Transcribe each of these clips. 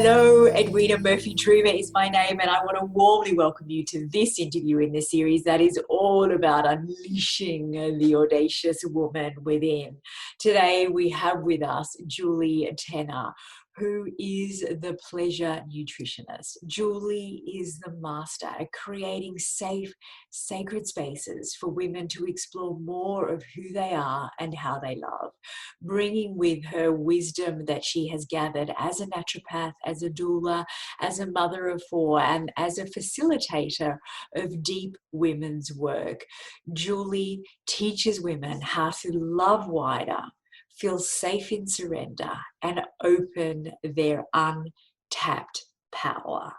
Hello, Edwina. Murphy-Droomer is my name, and I want to warmly welcome you to this interview in the series that is all about unleashing the audacious woman within. Today, we have with us Julie Tenner, who is the pleasure nutritionist. Julie is the master at creating safe, sacred spaces for women to explore more of who they are and how they love, bringing with her wisdom that she has gathered as a naturopath, as a doula, as a mother of four, and as a facilitator of deep women's work. Julie teaches women how to love wider, feel safe in surrender, and open their untapped power.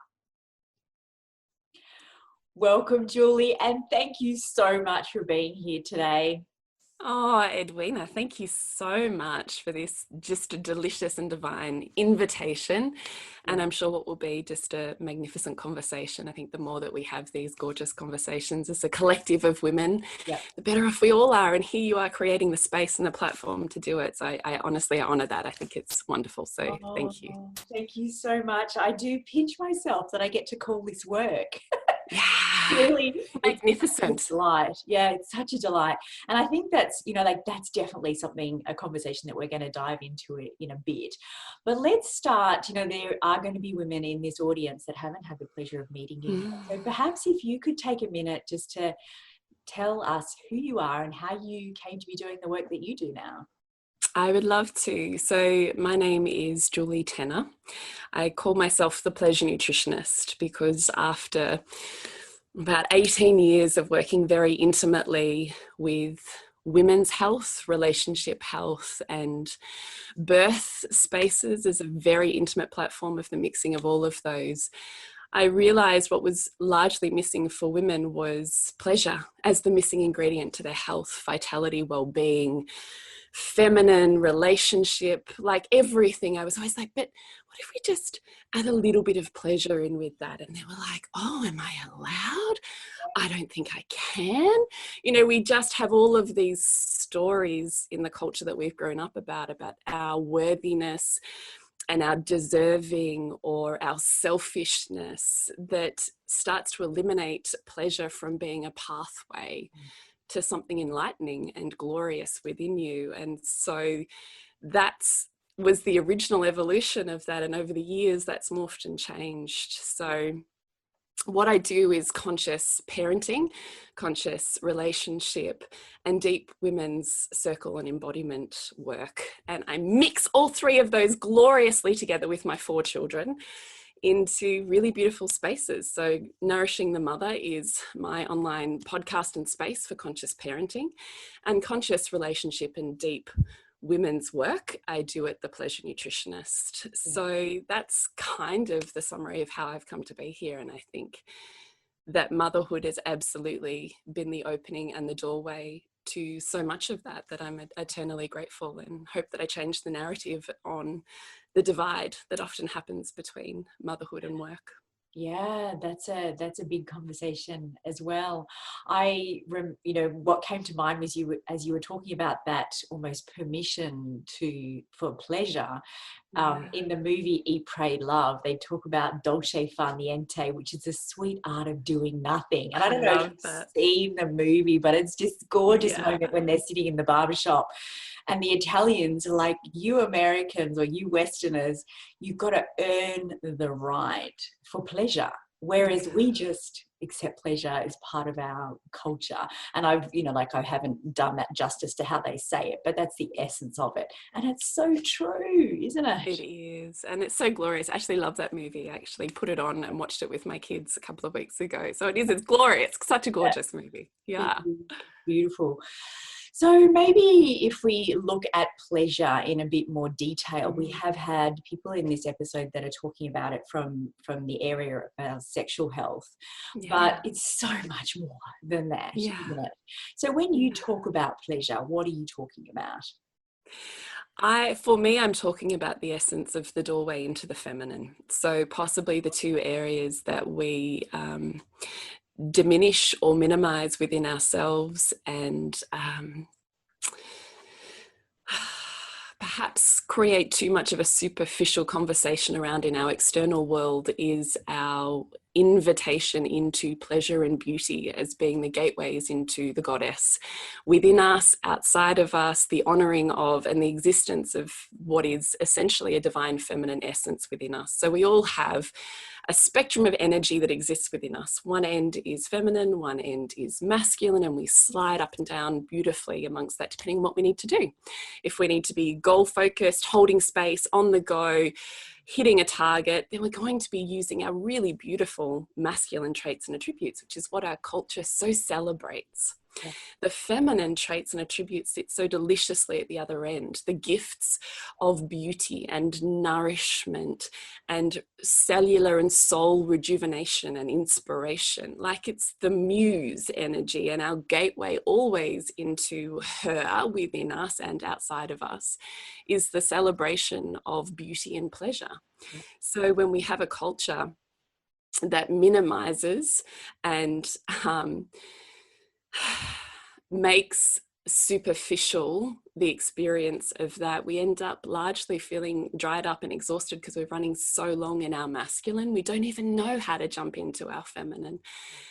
Welcome, Julie, and thank you so much for being here today. Oh, Edwina, thank you so much for this just a delicious and divine invitation. And I'm sure it will be just a magnificent conversation. I think the more that we have these gorgeous conversations as a collective of women, the better off we all are. And here you are creating the space and the platform to do it. So I honestly honor that. I think it's wonderful. So thank you. Thank you so much. I do pinch myself that I get to call this work. Yeah, really magnificent. It's delight. Yeah, it's such a delight. And I think that's, that's definitely a conversation that we're going to dive into it in a bit. But let's start, there are going to be women in this audience that haven't had the pleasure of meeting you. So perhaps if you could take a minute just to tell us who you are and how you came to be doing the work that you do now. I would love to. So my name is Julie Tenner. I call myself the pleasure nutritionist because after about 18 years of working very intimately with women's health, relationship health, and birth spaces as a very intimate platform of the mixing of all of those, I realized what was largely missing for women was pleasure as the missing ingredient to their health, vitality, well-being, feminine relationship, like everything. I was always like, but what if we just add a little bit of pleasure in with that? And they were like, oh, am I allowed? I don't think I can. We just have all of these stories in the culture that we've grown up about our worthiness and our deserving or our selfishness that starts to eliminate pleasure from being a pathway to something enlightening and glorious within you. And so was the original evolution of that. And over the years, that's morphed and changed. So what I do is conscious parenting, conscious relationship, and deep women's circle and embodiment work. And I mix all three of those gloriously together with my 4 children into really beautiful spaces. So Nourishing the Mother is my online podcast and space for conscious parenting, and conscious relationship and deep women's work I do at the Pleasure Nutritionist. So that's kind of the summary of how I've come to be here. And I think that motherhood has absolutely been the opening and the doorway to so much of that I'm eternally grateful, and hope that I change the narrative on the divide that often happens between motherhood and work. Yeah, that's a big conversation as well. What came to mind was as you were talking about that almost permission for pleasure. In the movie Eat, Pray, Love, they talk about dolce far niente, which is the sweet art of doing nothing. And I don't know if you've seen the movie, but it's just gorgeous moment when they're sitting in the barbershop. And the Italians are like, you Americans or you Westerners, you've got to earn the right for pleasure. Whereas we just accept pleasure as part of our culture. And I haven't done that justice to how they say it, but that's the essence of it. And it's so true, isn't it? It is. And it's so glorious. I actually love that movie. I actually put it on and watched it with my kids a couple of weeks ago. So it's glorious. It's such a gorgeous movie. Yeah. Beautiful. So maybe if we look at pleasure in a bit more detail, we have had people in this episode that are talking about it from the area of sexual health, but it's so much more than that, isn't it? So when you talk about pleasure, what are you talking about? For me, I'm talking about the essence of the doorway into the feminine. So possibly the 2 areas that we diminish or minimize within ourselves, and perhaps create too much of a superficial conversation around in our external world is our invitation into pleasure and beauty as being the gateways into the goddess within us, outside of us, the honoring of and the existence of what is essentially a divine feminine essence within us. So we all have a spectrum of energy that exists within us. One end is feminine, one end is masculine, and we slide up and down beautifully amongst that, depending on what we need to do. If we need to be goal focused, holding space, on the go, hitting a target, then we're going to be using our really beautiful masculine traits and attributes, which is what our culture so celebrates. Yeah. The feminine traits and attributes sit so deliciously at the other end, the gifts of beauty and nourishment and cellular and soul rejuvenation and inspiration. Like it's the muse energy, and our gateway always into her within us and outside of us is the celebration of beauty and pleasure. Yeah. So when we have a culture that minimizes and makes superficial the experience of that, we end up largely feeling dried up and exhausted because we're running so long in our masculine, we don't even know how to jump into our feminine.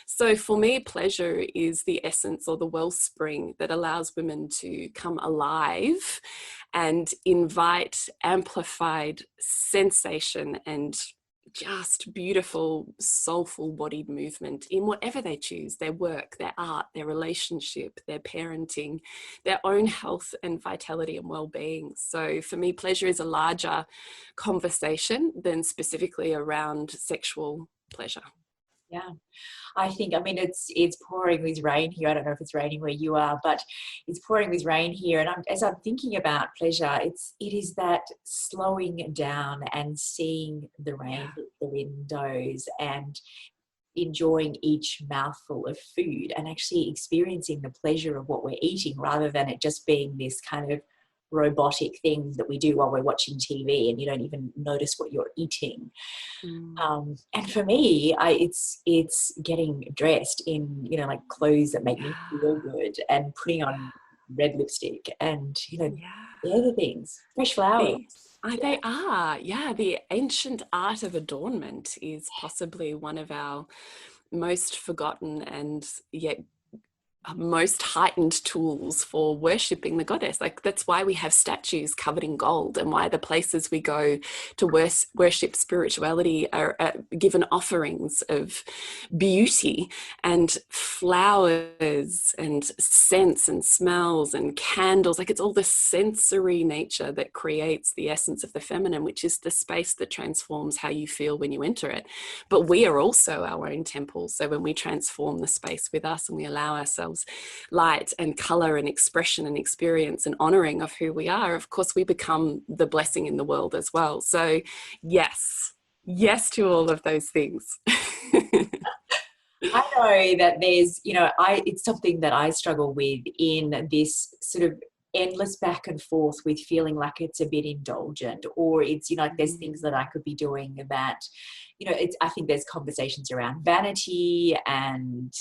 So for me, pleasure is the essence or the wellspring that allows women to come alive and invite amplified sensation and just beautiful, soulful bodied movement in whatever they choose, their work, their art, their relationship, their parenting, their own health and vitality and well-being. So for me, pleasure is a larger conversation than specifically around sexual pleasure. Yeah. I think, I mean, it's pouring with rain here. I don't know if it's raining where you are, but it's pouring with rain here. And as I'm thinking about pleasure, it is that slowing down and seeing the rain hit the windows and enjoying each mouthful of food and actually experiencing the pleasure of what we're eating, rather than it just being this kind of robotic thing that we do while we're watching TV and you don't even notice what you're eating. And for me, it's getting dressed in, like clothes that make me feel good and putting on red lipstick and, the other things, fresh flowers. They are. Yeah, the ancient art of adornment is possibly one of our most forgotten and yet most heightened tools for worshipping the goddess. Like that's why we have statues covered in gold, and why the places we go to worship spirituality are given offerings of beauty and flowers and scents and smells and candles. Like it's all the sensory nature that creates the essence of the feminine, which is the space that transforms how you feel when you enter it. But we are also our own temple. So when we transform the space with us and we allow ourselves light and color and expression and experience and honoring of who we are, of course we become the blessing in the world as well. So yes to all of those things. I know that there's, it's something that I struggle with in this sort of endless back and forth with feeling like it's a bit indulgent, or it's, there's things that I could be doing that, I think there's conversations around vanity and,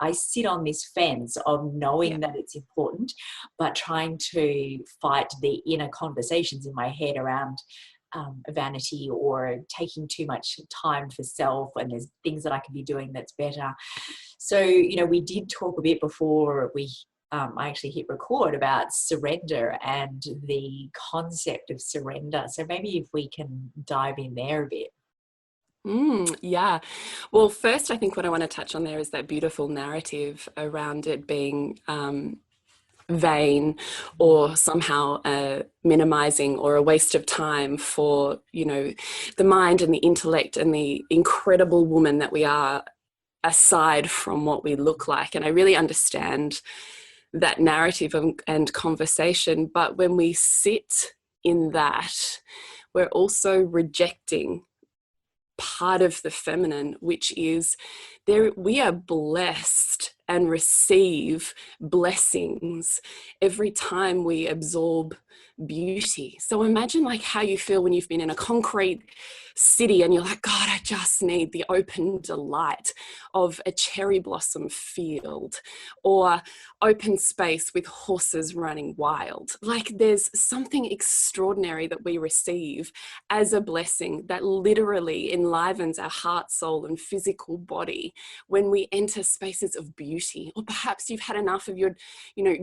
I sit on this fence of knowing that it's important, but trying to fight the inner conversations in my head around vanity or taking too much time for self, and there's things that I could be doing that's better. So, we did talk a bit before I actually hit record about surrender and the concept of surrender. So maybe if we can dive in there a bit. Yeah. Well, first, I think what I want to touch on there is that beautiful narrative around it being vain or somehow minimizing or a waste of time for, the mind and the intellect and the incredible woman that we are aside from what we look like. And I really understand that narrative and conversation. But when we sit in that, we're also rejecting part of the feminine, which is we are blessed and receive blessings every time we absorb beauty. So imagine like how you feel when you've been in a concrete city and you're like, God, I just need the open delight of a cherry blossom field or open space with horses running wild. Like there's something extraordinary that we receive as a blessing that literally enlivens our heart, soul, and physical body when we enter spaces of beauty. Or perhaps you've had enough of your,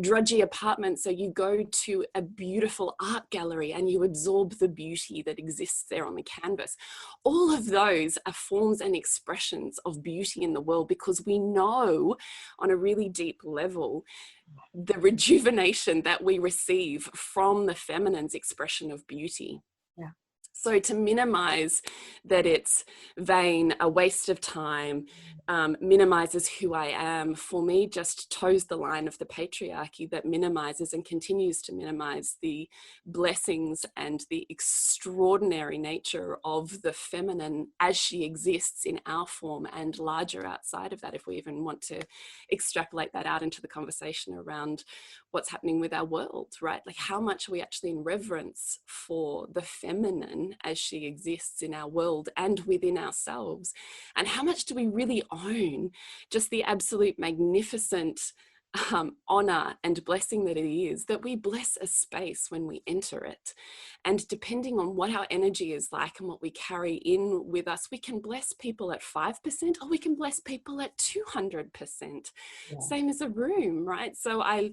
drudgy apartment, so you go to a beautiful art gallery and you absorb the beauty that exists there on the canvas. All of those are forms and expressions of beauty in the world, because we know on a really deep level the rejuvenation that we receive from the feminine's expression of beauty. Yeah. So to minimize that it's vain, a waste of time, minimizes who I am, for me just toes the line of the patriarchy that minimizes and continues to minimize the blessings and the extraordinary nature of the feminine as she exists in our form and larger outside of that, if we even want to extrapolate that out into the conversation around what's happening with our world, right? Like how much are we actually in reverence for the feminine as she exists in our world and within ourselves? And how much do we really own just the absolute magnificent honor and blessing that it is that we bless a space when we enter it? And depending on what our energy is like and what we carry in with us, we can bless people at 5% or we can bless people at 200%. Yeah. Same as a room, right? So I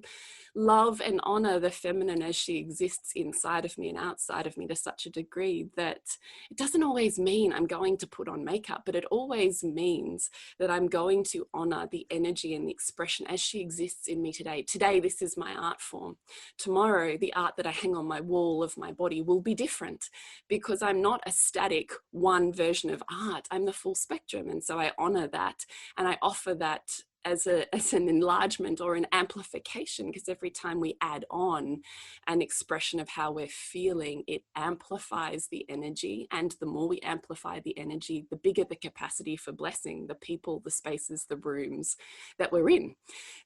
love and honor the feminine as she exists inside of me and outside of me to such a degree that it doesn't always mean I'm going to put on makeup, but it always means that I'm going to honor the energy and the expression as she exists in me today. Today, this is my art form. Tomorrow, the art that I hang on my wall of my body will be different, because I'm not a static one version of art. I'm the full spectrum. And so I honor that and I offer that as an enlargement or an amplification, because every time we add on an expression of how we're feeling, it amplifies the energy. And the more we amplify the energy, the bigger the capacity for blessing the people, the spaces, the rooms that we're in.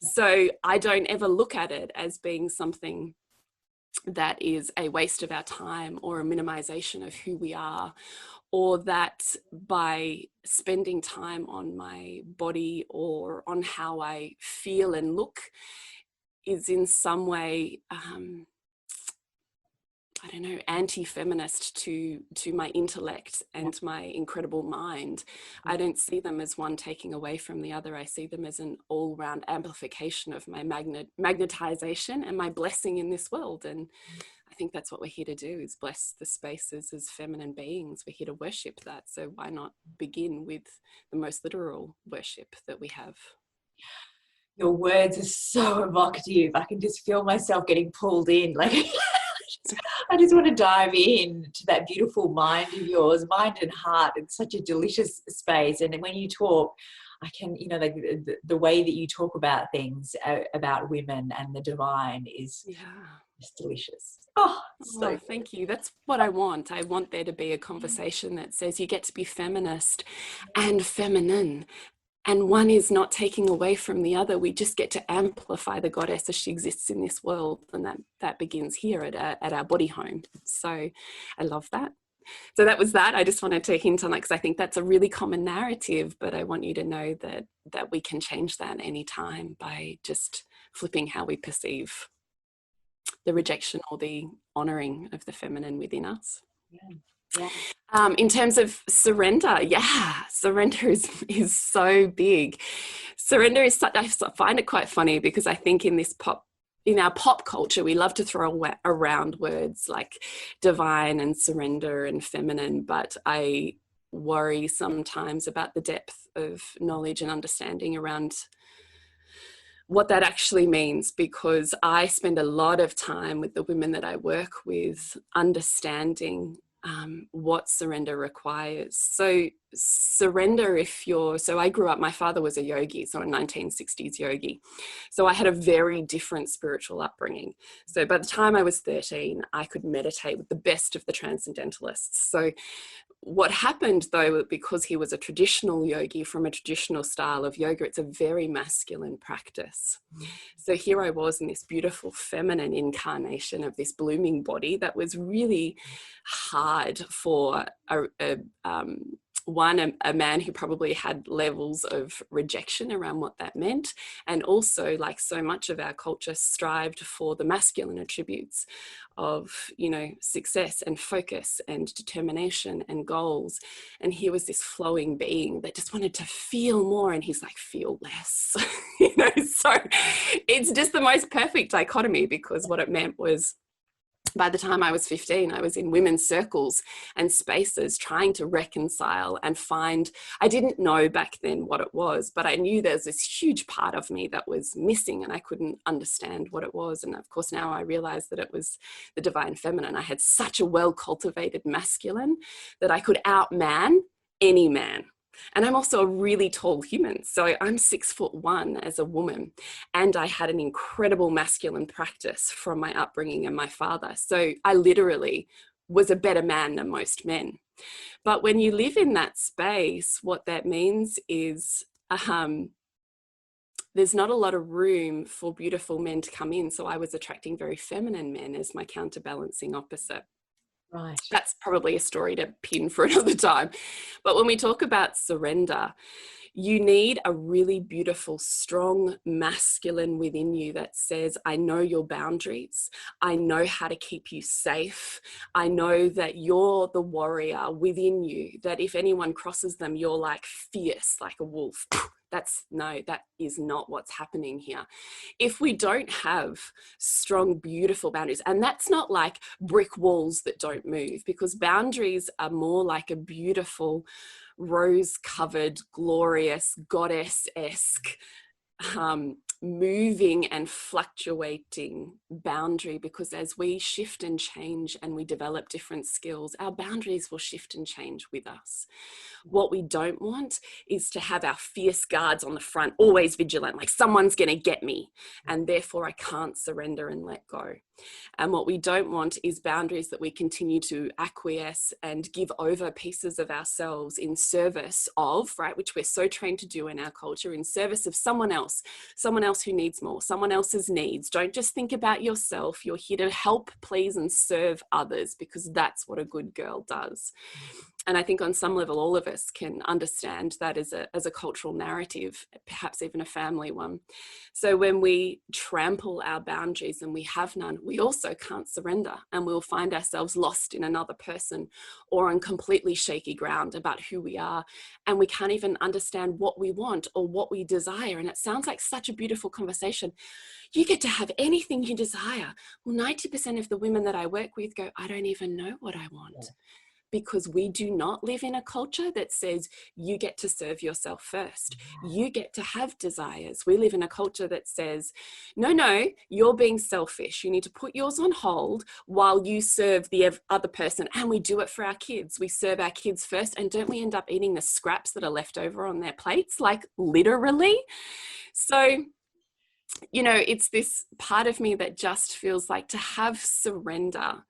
So I don't ever look at it as being something that is a waste of our time or a minimization of who we are, or that by spending time on my body or on how I feel and look is in some way, anti-feminist to my intellect and my incredible mind. I don't see them as one taking away from the other. I see them as an all-round amplification of my magnetization and my blessing in this world. And I think that's what we're here to do, is bless the spaces as feminine beings. We're here to worship that. So why not begin with the most literal worship that we have? Your words are so evocative. I can just feel myself getting pulled in. Like I just want to dive in to that beautiful mind of yours, mind and heart. It's such a delicious space. And when you talk, I can, the way that you talk about things, about women and the divine is just delicious. Thank you. That's what I want. I want there to be a conversation that says you get to be feminist and feminine. And one is not taking away from the other. We just get to amplify the goddess as she exists in this world. And that begins here at our body home. So I love that. So that was that. I just wanted to hint on that because I think that's a really common narrative, but I want you to know that we can change that anytime by just flipping how we perceive the rejection or the honoring of the feminine within us. Yeah. In terms of surrender, surrender is so big. Surrender is such, I find it quite funny because I think in our pop culture, we love to throw around words like divine and surrender and feminine, but I worry sometimes about the depth of knowledge and understanding around what that actually means, because I spend a lot of time with the women that I work with understanding what surrender requires. So surrender, so I grew up, my father was a yogi, so a 1960s yogi. So I had a very different spiritual upbringing. So by the time I was 13, I could meditate with the best of the transcendentalists. So what happened though, because he was a traditional yogi from a traditional style of yoga, it's a very masculine practice. So here I was in this beautiful feminine incarnation of this blooming body that was really hard for a man who probably had levels of rejection around what that meant. And also, like so much of our culture, strived for the masculine attributes of, you know, success and focus and determination and goals. And here was this flowing being that just wanted to feel more. And he's like, feel less, you know? So it's just the most perfect dichotomy, because what it meant was, by the time I was 15, I was in women's circles and spaces trying to reconcile and find, I didn't know back then what it was, but I knew there's this huge part of me that was missing and I couldn't understand what it was. And of course, now I realize that it was the divine feminine. I had such a well-cultivated masculine that I could outman any man. And I'm also a really tall human. So I'm 6'1" as a woman. And I had an incredible masculine practice from my upbringing and my father. So I literally was a better man than most men. But when you live in that space, what that means is there's not a lot of room for beautiful men to come in. So I was attracting very feminine men as my counterbalancing opposite. Right. That's probably a story to pin for another time. But when we talk about surrender, you need a really beautiful, strong masculine within you that says, I know your boundaries. I know how to keep you safe. I know that you're the warrior within you, that if anyone crosses them, you're like fierce, like a wolf. That is not what's happening here. If we don't have strong, beautiful boundaries, and that's not like brick walls that don't move, because boundaries are more like a beautiful, rose-covered, glorious, goddess-esque, moving and fluctuating boundary, because as we shift and change and we develop different skills, our boundaries will shift and change with us. What we don't want is to have our fierce guards on the front, always vigilant, like someone's going to get me, and therefore I can't surrender and let go. And what we don't want is boundaries that we continue to acquiesce and give over pieces of ourselves in service of, right, which we're so trained to do in our culture, in service of someone else who needs more, someone else's needs. Don't just think about yourself. You're here to help, please, and serve others, because that's what a good girl does. And I think on some level, all of us can understand that as a cultural narrative, perhaps even a family one. So when we trample our boundaries and we have none, we also can't surrender, and we'll find ourselves lost in another person or on completely shaky ground about who we are. And we can't even understand what we want or what we desire. And it sounds like such a beautiful conversation. You get to have anything you desire. Well, 90% of the women that I work with go, I don't even know what I want. Yeah. Because we do not live in a culture that says you get to serve yourself first. You get to have desires. We live in a culture that says, no, you're being selfish. You need to put yours on hold while you serve the other person. And we do it for our kids. We serve our kids first. And don't we end up eating the scraps that are left over on their plates? Like literally. So, you know, it's this part of me that just feels like to have surrender.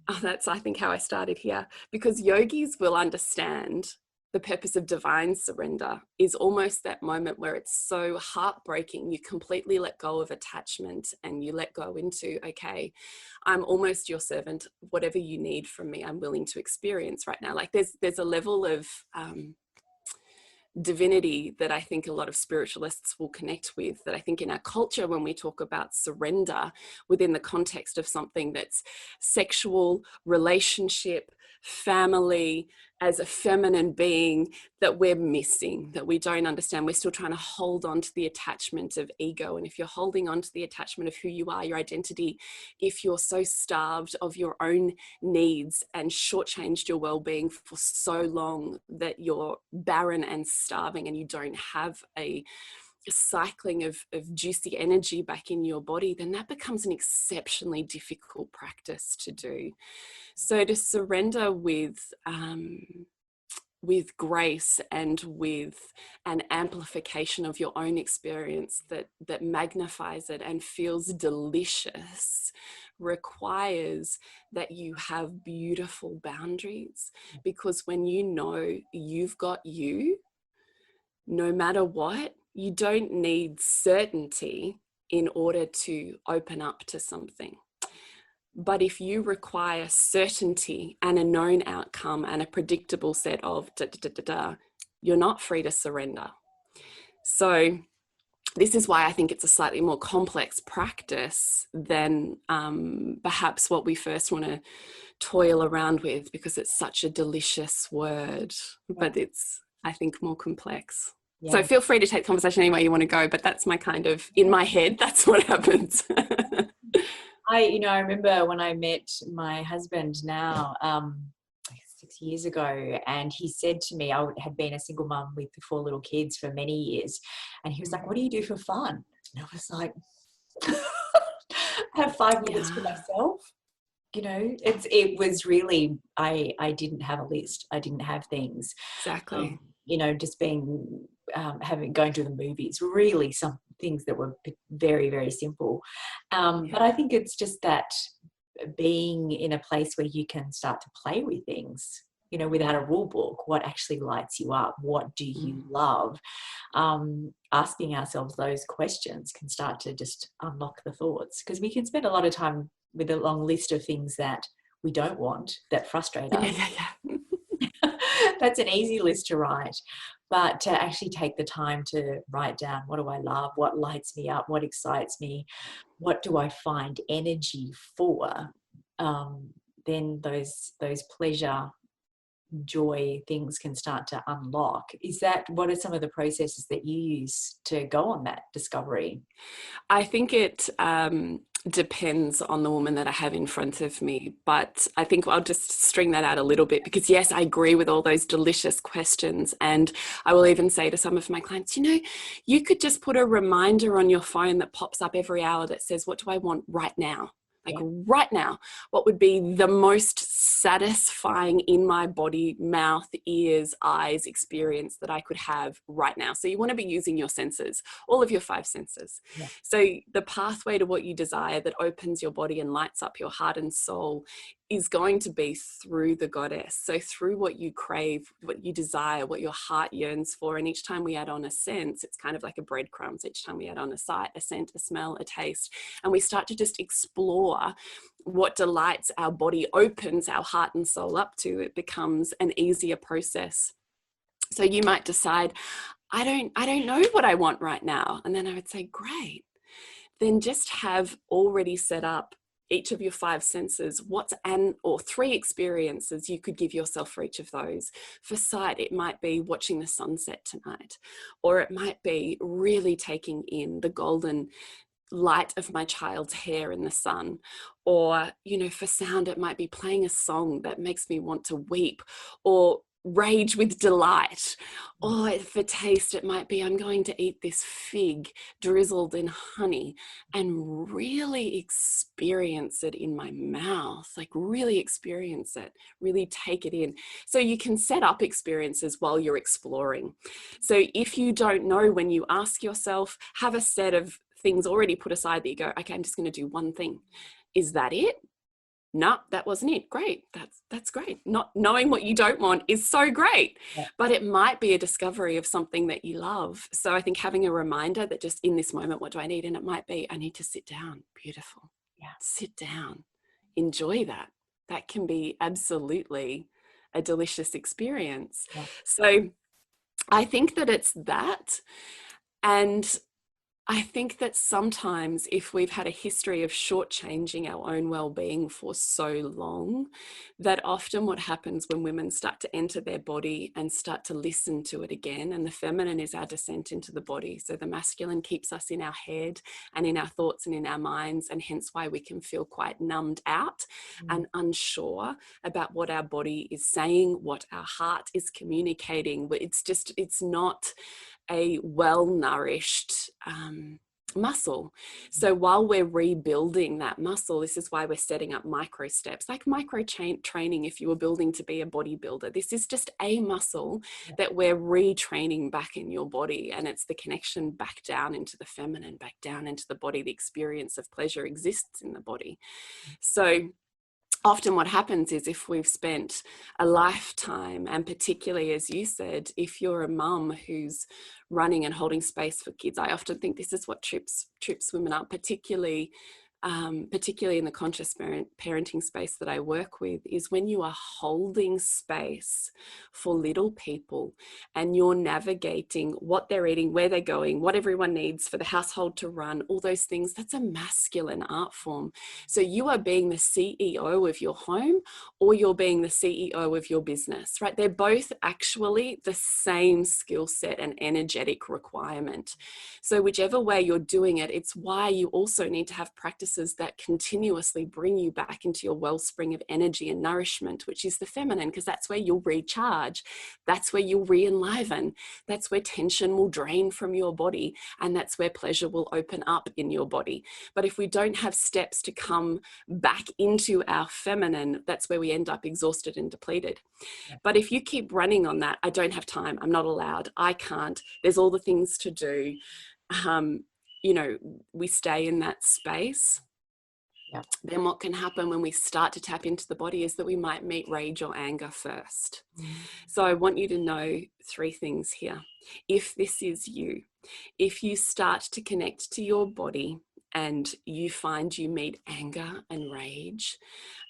Oh, that's, I think, how I started here, because yogis will understand the purpose of divine surrender is almost that moment where it's so heartbreaking. You completely let go of attachment and you let go into, okay, I'm almost your servant. Whatever you need from me, I'm willing to experience right now. Like there's a level of divinity that I think a lot of spiritualists will connect with, that I think in our culture, when we talk about surrender within the context of something that's sexual, relationship, family, as a feminine being, that we're missing, that we don't understand. We're still trying to hold on to the attachment of ego. And if you're holding on to the attachment of who you are, your identity, if you're so starved of your own needs and shortchanged your well-being for so long that you're barren and starving and you don't have a cycling of juicy energy back in your body, then that becomes an exceptionally difficult practice to do. So to surrender with with grace and with an amplification of your own experience that magnifies it and feels delicious requires that you have beautiful boundaries. Because when you know you've got you, no matter what, you don't need certainty in order to open up to something. But if you require certainty and a known outcome and a predictable set of you're not free to surrender. So this is why I think it's a slightly more complex practice than perhaps what we first want to toil around with, because it's such a delicious word, but it's, I think, more complex. Yeah. So feel free to take the conversation any way you want to go, but that's my kind of, in my head, that's what happens. I remember when I met my husband now, 6 years ago, and he said to me, I had been a single mum with 4 little kids for many years, and he was like, what do you do for fun? And I was like, have 5 minutes for myself. It was really, I didn't have a list. I didn't have things. Exactly. Just being, going to the movies, really some things that were very, very simple. But I think it's just that being in a place where you can start to play with things, without a rule book. What actually lights you up? What do you love? Asking ourselves those questions can start to just unlock the thoughts, because we can spend a lot of time with a long list of things that we don't want, that frustrate us. That's an easy list to write. But to actually take the time to write down, what do I love? What lights me up? What excites me? What do I find energy for? Then those pleasure, joy things can start to unlock. What are some of the processes that you use to go on that discovery? I think it depends on the woman that I have in front of me, but I think I'll just string that out a little bit, because yes, I agree with all those delicious questions. And I will even say to some of my clients, you could just put a reminder on your phone that pops up every hour that says, what do I want right now? Right now, what would be the most satisfying in my body, mouth, ears, eyes experience that I could have right now? So you want to be using your senses, all of your 5 senses. Yeah. So the pathway to what you desire that opens your body and lights up your heart and soul is going to be through the goddess. So through what you crave, what you desire, what your heart yearns for. And each time we add on a sense, it's kind of like a breadcrumbs. Each time we add on a sight, a scent, a smell, a taste, and we start to just explore what delights our body, opens our heart and soul up to, it becomes an easier process. So you might decide, I don't know what I want right now. And then I would say, great. Then just have already set up each of your 5 senses, or 3 experiences you could give yourself for each of those. For sight, it might be watching the sunset tonight, or it might be really taking in the golden light of my child's hair in the sun. Or, for sound, it might be playing a song that makes me want to weep or rage with delight. Or for taste, it might be, I'm going to eat this fig drizzled in honey and really experience it in my mouth, really experience it, really take it in. So you can set up experiences while you're exploring. So if you don't know, when you ask yourself, have a set of things already put aside that you go, okay, I'm just going to do one thing. Is that it? No, that wasn't it. Great. That's great. Not knowing what you don't want is so great, but it might be a discovery of something that you love. So I think having a reminder that just in this moment, what do I need? And it might be, I need to sit down. Beautiful. Yeah. Sit down. Enjoy that. That can be absolutely a delicious experience. Yeah. So I think that it's that. And I think that sometimes if we've had a history of shortchanging our own well-being for so long, that often what happens when women start to enter their body and start to listen to it again, and the feminine is our descent into the body. So the masculine keeps us in our head and in our thoughts and in our minds, and hence why we can feel quite numbed out and unsure about what our body is saying, what our heart is communicating. It's not a well-nourished muscle. So while we're rebuilding that muscle, this is why we're setting up micro steps, like micro training. If you were building to be a bodybuilder, this is just a muscle that we're retraining back in your body. And it's the connection back down into the feminine, back down into the body. The experience of pleasure exists in the body. So often what happens is, if we've spent a lifetime, and particularly, as you said, if you're a mum who's running and holding space for kids, I often think this is what trips women up, particularly in the conscious parenting space that I work with, is when you are holding space for little people and you're navigating what they're eating, where they're going, what everyone needs for the household to run, all those things. That's a masculine art form. So you are being the CEO of your home, or you're being the CEO of your business, right? They're both actually the same skill set and energetic requirement. So whichever way you're doing it, it's why you also need to have practices that continuously bring you back into your wellspring of energy and nourishment, which is the feminine, because that's where you'll recharge. That's where you'll re-enliven. That's where tension will drain from your body. And that's where pleasure will open up in your body. But if we don't have steps to come back into our feminine, that's where we end up exhausted and depleted. But if you keep running on that, I don't have time, I'm not allowed, I can't, there's all the things to do, we stay in that space. Then what can happen when we start to tap into the body is that we might meet rage or anger first. So I want you to know 3 things here. If this is you, if you start to connect to your body and you find you meet anger and rage,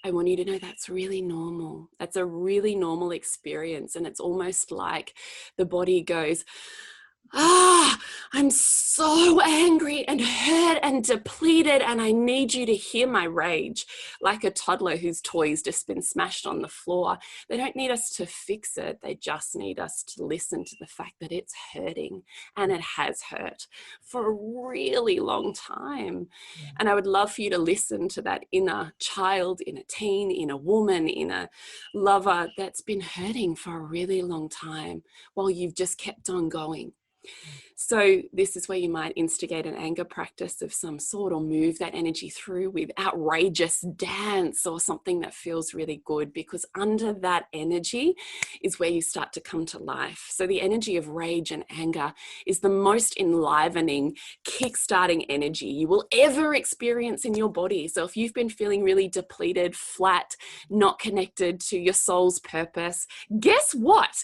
I want you to know that's really normal. That's a really normal experience. And it's almost like the body goes, I'm so angry and hurt and depleted, and I need you to hear my rage. Like a toddler whose toy's just been smashed on the floor. They don't need us to fix it. They just need us to listen to the fact that it's hurting, and it has hurt for a really long time. And I would love for you to listen to that inner child, inner teen, inner woman, inner lover that's been hurting for a really long time while you've just kept on going. So this is where you might instigate an anger practice of some sort, or move that energy through with outrageous dance or something that feels really good, because under that energy is where you start to come to life. So the energy of rage and anger is the most enlivening, kickstarting energy you will ever experience in your body. So if you've been feeling really depleted, flat, not connected to your soul's purpose, guess what?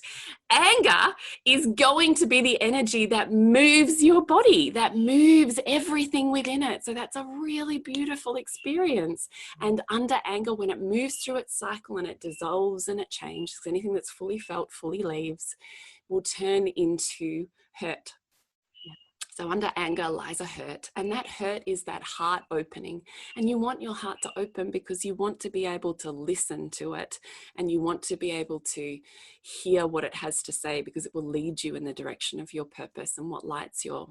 Anger is going to be the energy that moves your body, that moves everything within it. So that's a really beautiful experience. And under anger, when it moves through its cycle and it dissolves and it changes, anything that's fully felt, fully leaves, will turn into hurt. So under anger lies a hurt, and that hurt is that heart opening. And you want your heart to open because you want to be able to listen to it, and you want to be able to hear what it has to say, because it will lead you in the direction of your purpose and what lights your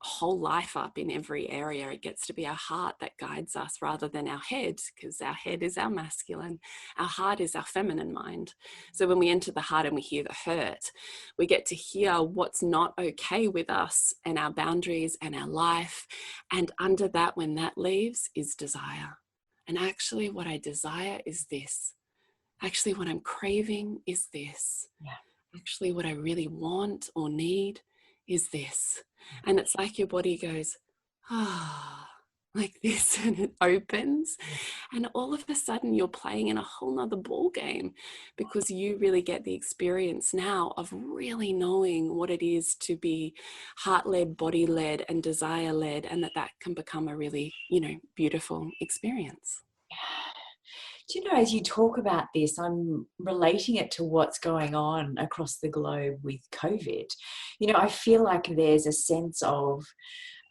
whole life up in every area. It gets to be our heart that guides us rather than our head, because our head is our masculine, our heart is our feminine mind. So when we enter the heart and we hear the hurt, we get to hear what's not okay with us and our boundaries and our life. And under that, when that leaves, is desire. And actually what I desire is this. Actually what I'm craving is this. Actually what I really want or need is this. And it's like your body goes, like this, and it opens. And all of a sudden you're playing in a whole nother ball game, because you really get the experience now of really knowing what it is to be heart-led, body-led, and desire-led, and that can become a really, beautiful experience. Do you know, as you talk about this, I'm relating it to what's going on across the globe with COVID. I feel like there's a sense of,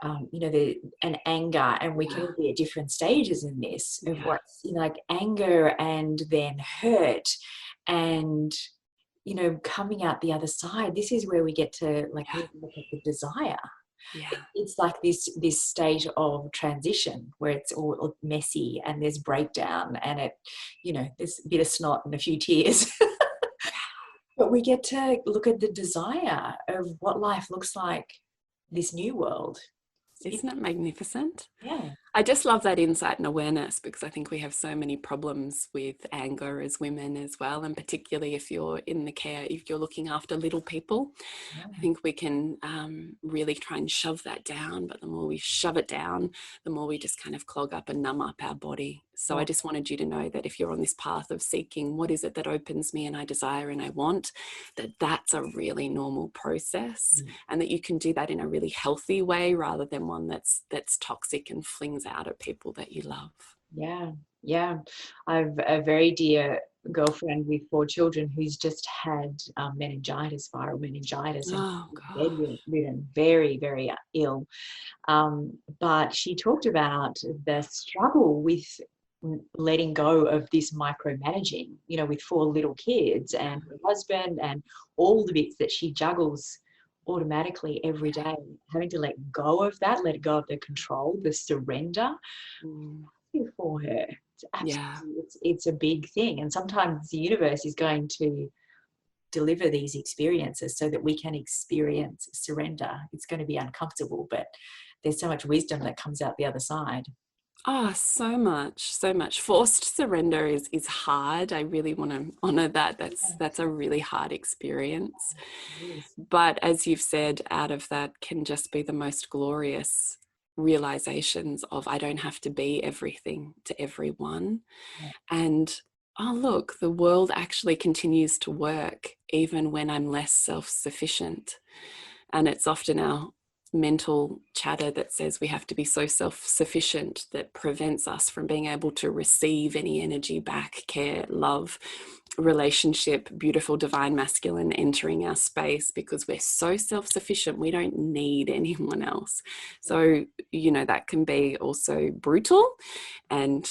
an anger, and we can all be at different stages in this, of what's, like anger and then hurt, and, coming out the other side. This is where we get to really look at the desire. It's like this state of transition where it's all messy and there's breakdown, and there's a bit of snot and a few tears. But we get to look at the desire of what life looks like, this new world. Isn't it magnificent? Yeah. I just love that insight and awareness, because I think we have so many problems with anger as women as well, and particularly if you're in the care, if you're looking after little people. Yeah. I think we can really try and shove that down, but the more we shove it down, the more we just kind of clog up and numb up our body. So I just wanted you to know that if you're on this path of seeking what is it that opens me and I desire and I want, that that's a really normal process, and that you can do that in a really healthy way rather than one that's toxic and flings out at people that you love. Yeah. Yeah. I've a very dear girlfriend with 4 children who's just had meningitis, viral meningitis, and Oh God. bedridden, very, very ill. But she talked about the struggle with letting go of this micromanaging, with 4 little kids and her husband and all the bits that she juggles automatically every day, having to let go of that, let go of the control, the surrender for her. It's absolutely, it's a big thing. And sometimes the universe is going to deliver these experiences so that we can experience surrender. It's going to be uncomfortable, but there's so much wisdom that comes out the other side. Oh, so much, so much. Forced surrender is hard. I really want to honor that. That's a really hard experience. But as you've said, out of that can just be the most glorious realizations of I don't have to be everything to everyone. And oh, look, the world actually continues to work even when I'm less self-sufficient. And it's often our mental chatter that says we have to be so self-sufficient that prevents us from being able to receive any energy back, care, love, relationship, beautiful divine masculine entering our space, because we're so self-sufficient, we don't need anyone else. So, that can be also brutal and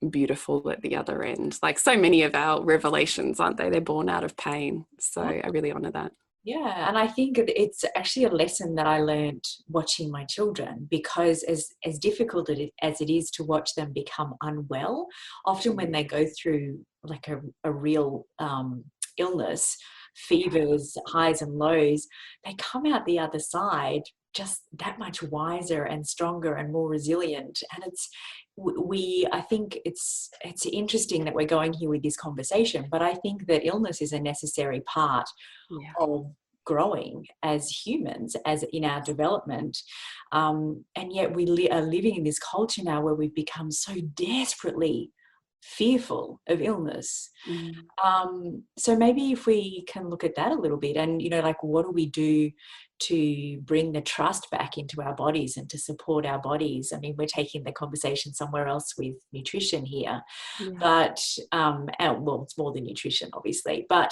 beautiful at the other end. Like so many of our revelations, aren't they? They're born out of pain. So I really honor that. Yeah, and I think it's actually a lesson that I learned watching my children, because as difficult as it is to watch them become unwell, often when they go through like a real illness, fevers, highs and lows, they come out the other side just that much wiser and stronger and more resilient. And I think it's interesting that we're going here with this conversation, but I think that illness is a necessary part of growing as humans, as in our development. And yet we are living in this culture now where we've become so desperately fearful of illness. So maybe if we can look at that a little bit and, like what do we do to bring the trust back into our bodies and to support our bodies? I mean, we're taking the conversation somewhere else with nutrition here, but, well, it's more than nutrition, obviously, but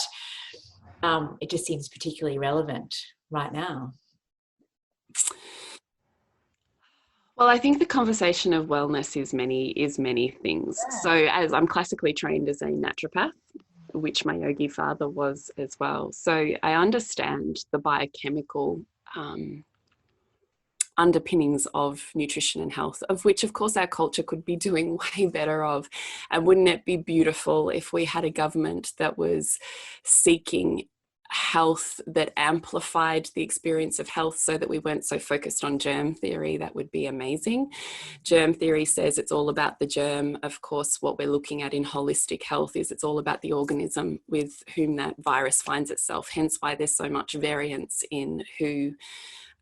it just seems particularly relevant right now. Well, I think the conversation of wellness is many things. So as I'm classically trained as a naturopath, which my yogi father was as well. So I understand the biochemical underpinnings of nutrition and health, of which of course our culture could be doing way better of. And wouldn't it be beautiful if we had a government that was seeking health that amplified the experience of health so that we weren't so focused on germ theory? That would be amazing. Germ theory says it's all about the germ. Of course, what we're looking at in holistic health is it's all about the organism with whom that virus finds itself, hence why there's so much variance in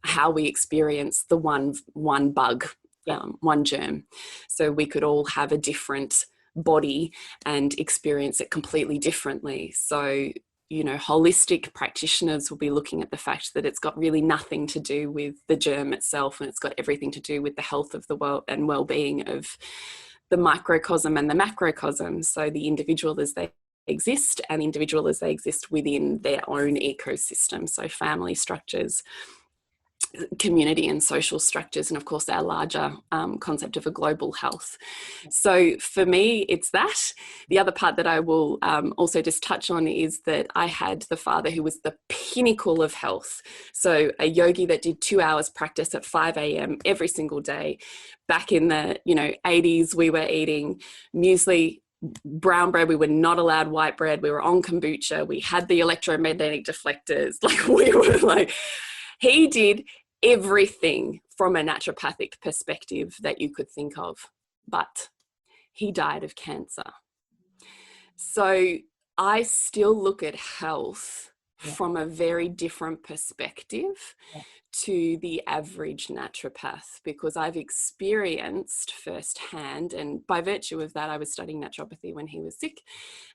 how we experience the one bug, one germ. So we could all have a different body and experience it completely differently. So holistic practitioners will be looking at the fact that it's got really nothing to do with the germ itself, and it's got everything to do with the health of the world and well-being of the microcosm and the macrocosm. So the individual as they exist, and the individual as they exist within their own ecosystem. So family structures, community and social structures, and of course our larger concept of a global health. So for me, it's that. The other part that I will also just touch on is that I had the father who was the pinnacle of health. So a yogi that did 2 hours practice at 5 a.m. every single day. Back in the 80s, we were eating muesli, brown bread. We were not allowed white bread. We were on kombucha. We had the electromagnetic deflectors. He did everything from a naturopathic perspective that you could think of. But he died of cancer. So I still look at health from a very different perspective to the average naturopath, because I've experienced firsthand, and by virtue of that, I was studying naturopathy when he was sick.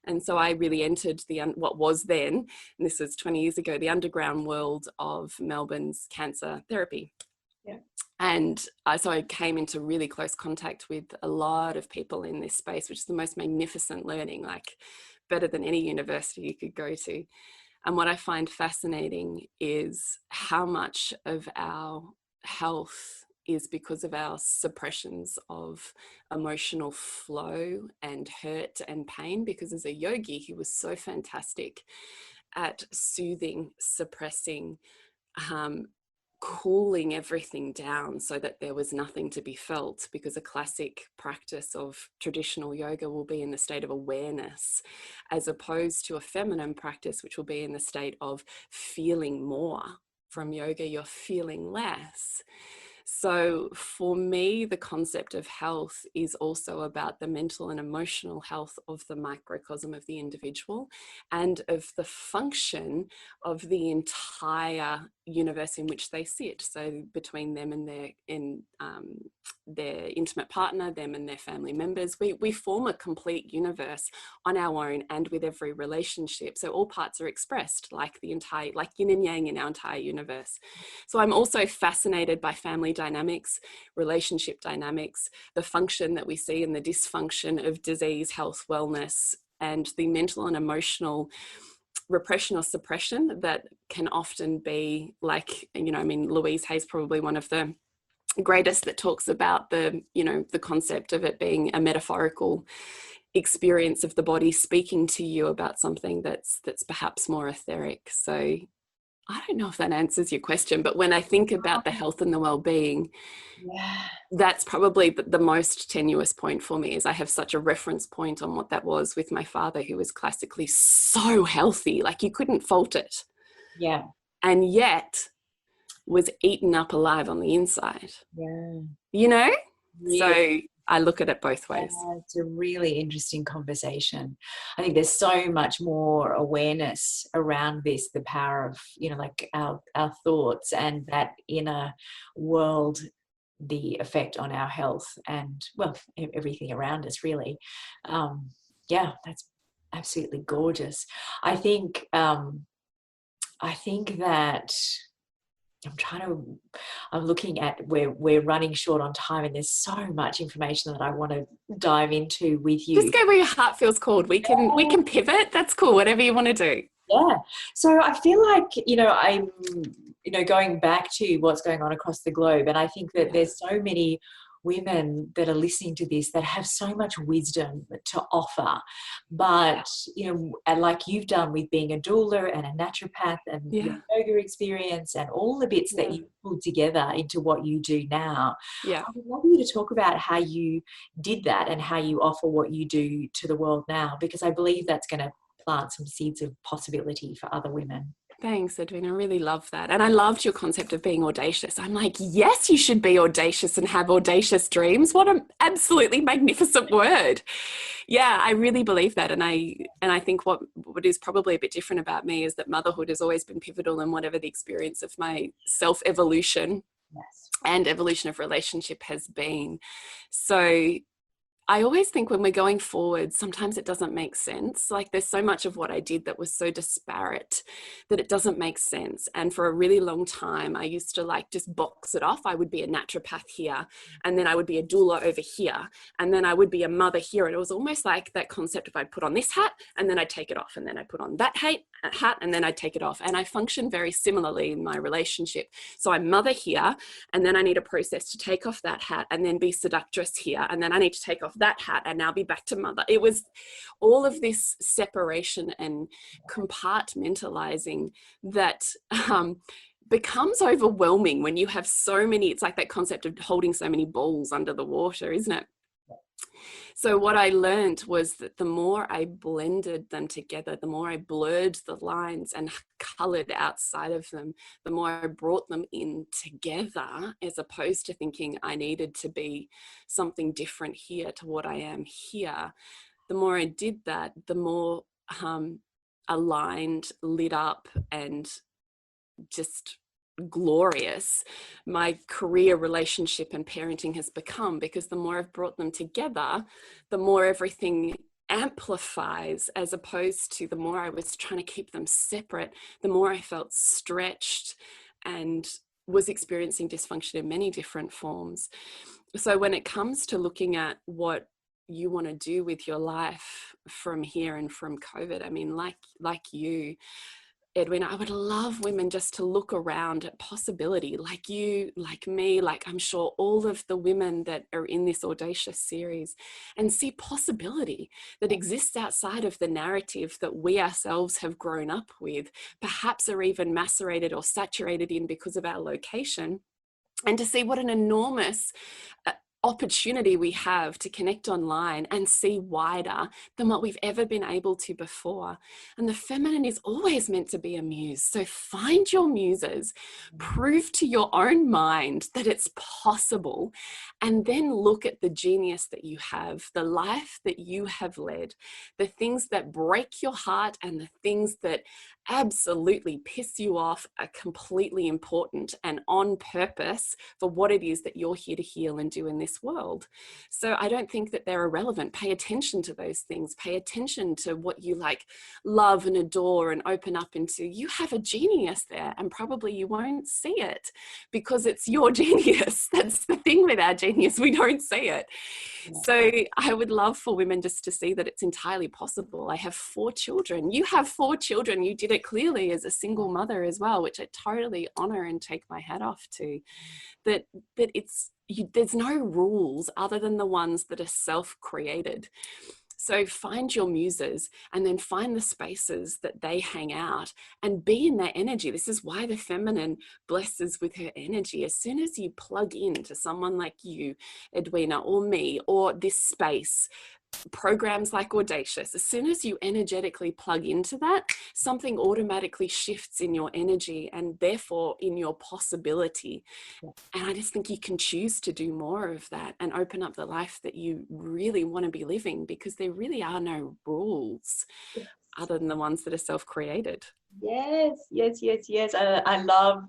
And so I really entered what was then, and this was 20 years ago, the underground world of Melbourne's cancer therapy. And so I came into really close contact with a lot of people in this space, which is the most magnificent learning, like better than any university you could go to. And what I find fascinating is how much of our health is because of our suppressions of emotional flow and hurt and pain. Because as a yogi, he was so fantastic at soothing, suppressing, cooling everything down so that there was nothing to be felt, because a classic practice of traditional yoga will be in the state of awareness, as opposed to a feminine practice which will be in the state of feeling more. From yoga, you're feeling less. So for me, the concept of health is also about the mental and emotional health of the microcosm of the individual and of the function of the entire universe in which they sit. So between them and their intimate partner, them and their family members, we form a complete universe on our own and with every relationship. So all parts are expressed like yin and yang in our entire universe. So I'm also fascinated by family dynamics, relationship dynamics, the function that we see in the dysfunction of disease, health, wellness, and the mental and emotional repression or suppression that can often be like, Louise Hay's probably one of the greatest that talks about the concept of it being a metaphorical experience of the body speaking to you about something that's perhaps more etheric. So I don't know if that answers your question, but when I think about the health and the well-being, that's probably the most tenuous point for me, is I have such a reference point on what that was with my father, who was classically so healthy, like you couldn't fault it. Yeah. And yet was eaten up alive on the inside. Yeah. Really. So I look at it both ways. It's a really interesting conversation. I think there's so much more awareness around this, the power of, like our thoughts and that inner world, the effect on our health and, well, everything around us, really. That's absolutely gorgeous. I think that I'm looking at where we're running short on time, and there's so much information that I want to dive into with you. Just go where your heart feels called. We can pivot. That's cool. Whatever you want to do. Yeah. So I feel like, I'm, going back to what's going on across the globe. And I think that there's so many women that are listening to this that have so much wisdom to offer, but and like you've done with being a doula and a naturopath and your yoga experience and all the bits that you pulled together into what you do now. I would love you to talk about how you did that and how you offer what you do to the world now, because I believe that's going to plant some seeds of possibility for other women. Thanks, Edwina. I really love that. And I loved your concept of being audacious. I'm like, yes, you should be audacious and have audacious dreams. What an absolutely magnificent word. Yeah, I really believe that. And I think what is probably a bit different about me is that motherhood has always been pivotal in whatever the experience of my self-evolution and evolution of relationship has been. So I always think when we're going forward, sometimes it doesn't make sense. Like there's so much of what I did that was so disparate that it doesn't make sense. And for a really long time, I used to like just box it off. I would be a naturopath here, and then I would be a doula over here, and then I would be a mother here. And it was almost like that concept of I'd put on this hat and then I'd take it off, and then I'd put on that hat and then I'd take it off. And I function very similarly in my relationship. So I'm mother here, and then I need a process to take off that hat and then be seductress here, and then I need to take off that hat and now be back to mother. It was all of this separation and compartmentalizing that becomes overwhelming when you have so many. It's like that concept of holding so many balls under the water, isn't it? So what I learned was that the more I blended them together, the more I blurred the lines and colored outside of them, the more I brought them in together, as opposed to thinking I needed to be something different here to what I am here. The more I did that, the more aligned, lit up, and just glorious my career, relationship, and parenting has become, because the more I've brought them together, the more everything amplifies, as opposed to the more I was trying to keep them separate, the more I felt stretched and was experiencing dysfunction in many different forms. So when it comes to looking at what you want to do with your life from here and from COVID, I mean, like you, Edwina, I would love women just to look around at possibility, like you, like me, like I'm sure all of the women that are in this Audacious series, and see possibility that exists outside of the narrative that we ourselves have grown up with, perhaps are even macerated or saturated in because of our location, and to see what an enormous opportunity we have to connect online and see wider than what we've ever been able to before. And the feminine is always meant to be a muse. So find your muses, prove to your own mind that it's possible, and then look at the genius that you have, the life that you have led, the things that break your heart and the things that absolutely piss you off are completely important and on purpose for what it is that you're here to heal and do in this world. So I don't think that they're irrelevant. Pay attention to those things. Pay attention to what you like, love and adore and open up into. You have a genius there, and probably you won't see it because it's your genius. That's the thing with our genius. We don't see it. So I would love for women just to see that it's entirely possible. I have 4 children. You have 4 children. You did it clearly as a single mother as well, which I totally honor and take my hat off to. That there's no rules other than the ones that are self-created. So find your muses and then find the spaces that they hang out and be in their energy. This is why the feminine blesses with her energy. As soon as you plug in to someone like you, Edwina, or me, or this space, programs like Audacious, as soon as you energetically plug into that, something automatically shifts in your energy and therefore in your possibility. And I just think you can choose to do more of that and open up the life that you really want to be living, because there really are no rules other than the ones that are self-created. Yes. I love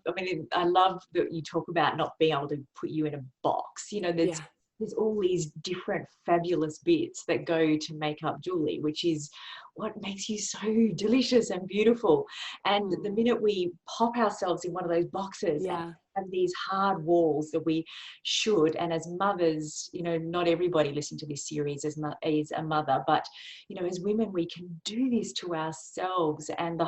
that you talk about not being able to put you in a box. You know, there's all these different fabulous bits that go to make up Julie, which is what makes you so delicious and beautiful. And the minute we pop ourselves in one of those boxes and have these hard walls that we should, and as mothers, you know, not everybody listening to this series is a mother, but, you know, as women, we can do this to ourselves. And the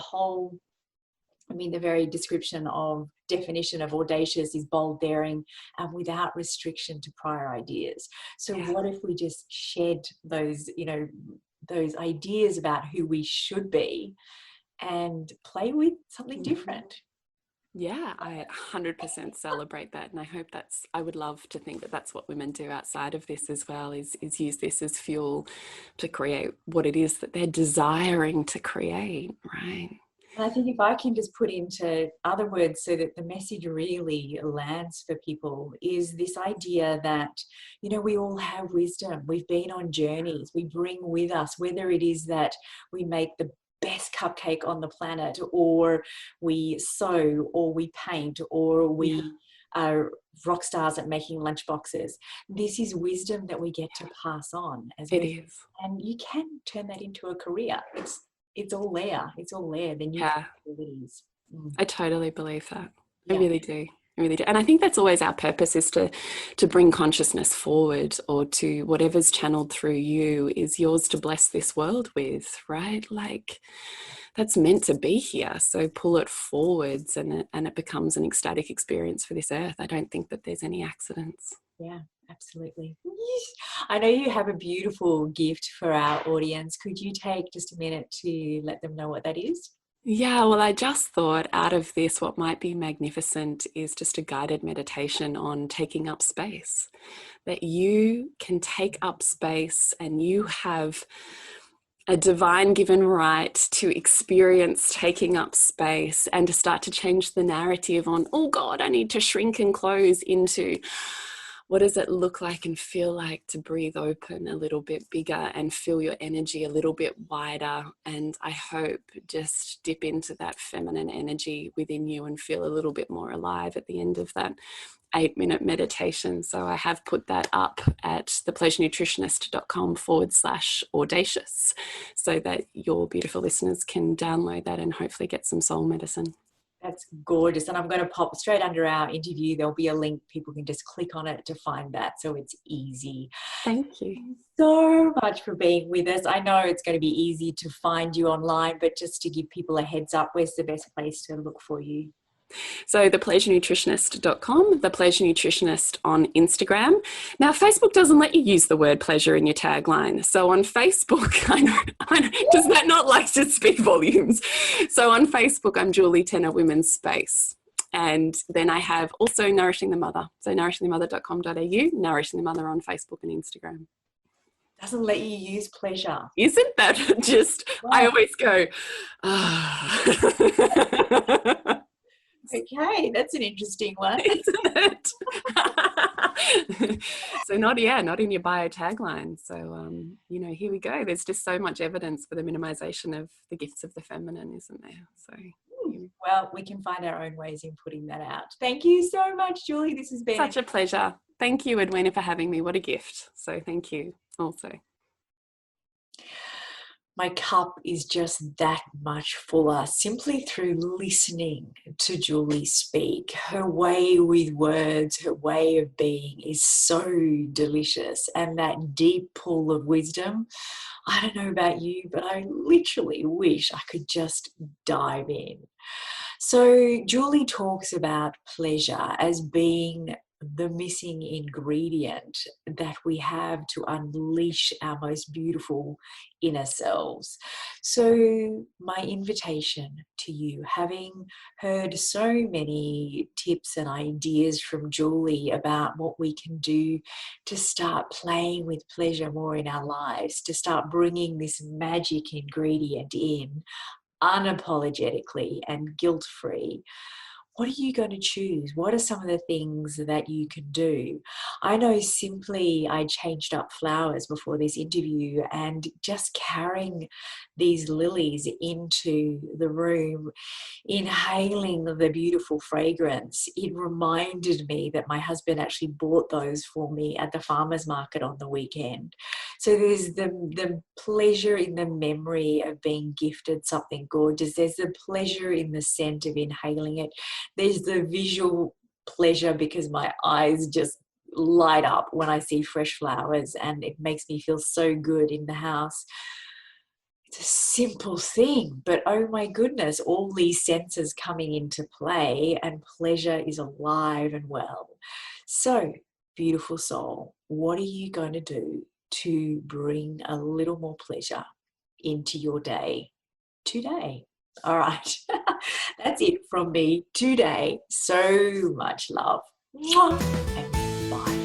very definition of audacious is bold, daring, and without restriction to prior ideas. So what if we just shed those, you know, those ideas about who we should be and play with something different? Yeah, I 100% celebrate that. And I would love to think that that's what women do outside of this as well, is use this as fuel to create what it is that they're desiring to create, right? And I think if I can just put into other words so that the message really lands for people, is this idea that, you know, we all have wisdom. We've been on journeys. We bring with us, whether it is that we make the best cupcake on the planet, or we sew, or we paint, or we are rock stars at making lunchboxes. This is wisdom that we get to pass on as it women. is. And you can turn that into a career. It's all there. It's all there. Then you can do abilities. I totally believe that. I really do. I really do. And I think that's always our purpose, is to bring consciousness forward, or to whatever's channeled through you is yours to bless this world with, right? Like, that's meant to be here. So pull it forwards, and it becomes an ecstatic experience for this earth. I don't think that there's any accidents. Yeah, absolutely. I know you have a beautiful gift for our audience. Could you take just a minute to let them know what that is? Yeah, well, I just thought out of this, what might be magnificent is just a guided meditation on taking up space. That you can take up space and you have a divine given right to experience taking up space and to start to change the narrative on, oh God, I need to shrink and close, into what does it look like and feel like to breathe open a little bit bigger and feel your energy a little bit wider. And I hope just dip into that feminine energy within you and feel a little bit more alive at the end of that 8-minute meditation. So I have put that up at thepleasurenutritionist.com/audacious so that your beautiful listeners can download that and hopefully get some soul medicine. That's gorgeous. And I'm going to pop straight under our interview. There'll be a link. People can just click on it to find that. So it's easy. Thank you. So much for being with us. I know it's going to be easy to find you online, but just to give people a heads up, where's the best place to look for you? So thepleasurenutritionist.com, the Pleasure Nutritionist on Instagram. Now, Facebook doesn't let you use the word pleasure in your tagline. So on Facebook, I know, does that not like to speak volumes? So on Facebook, I'm Julie Tenner Women's Space. And then I have also Nourishing the Mother. So nourishingthemother.com.au, Nourishing the Mother on Facebook and Instagram. Doesn't let you use pleasure. Isn't that just, wow. I always go, Okay, that's an interesting one. Isn't it? So not in your bio tagline. So, here we go. There's just so much evidence for the minimization of the gifts of the feminine, isn't there? So, well, we can find our own ways in putting that out. Thank you so much, Julie. This has been such a pleasure. Thank you, Edwina, for having me. What a gift. So thank you also. My cup is just that much fuller simply through listening to Julie speak. Her way with words, her way of being is so delicious. And that deep pool of wisdom, I don't know about you, but I literally wish I could just dive in. So Julie talks about pleasure as being the missing ingredient that we have to unleash our most beautiful inner selves. So my invitation to you, having heard so many tips and ideas from Julie about what we can do to start playing with pleasure more in our lives, to start bringing this magic ingredient in unapologetically and guilt-free, what are you going to choose? What are some of the things that you can do? I know simply I changed up flowers before this interview, and just carrying these lilies into the room, inhaling the beautiful fragrance, it reminded me that my husband actually bought those for me at the farmer's market on the weekend. So there's the pleasure in the memory of being gifted something gorgeous. There's the pleasure in the scent of inhaling it. There's the visual pleasure because my eyes just light up when I see fresh flowers, and it makes me feel so good in the house. It's a simple thing, but oh my goodness, all these senses coming into play, and pleasure is alive and well. So, beautiful soul, what are you going to do to bring a little more pleasure into your day today? All right, that's it from me today. So much love. And bye.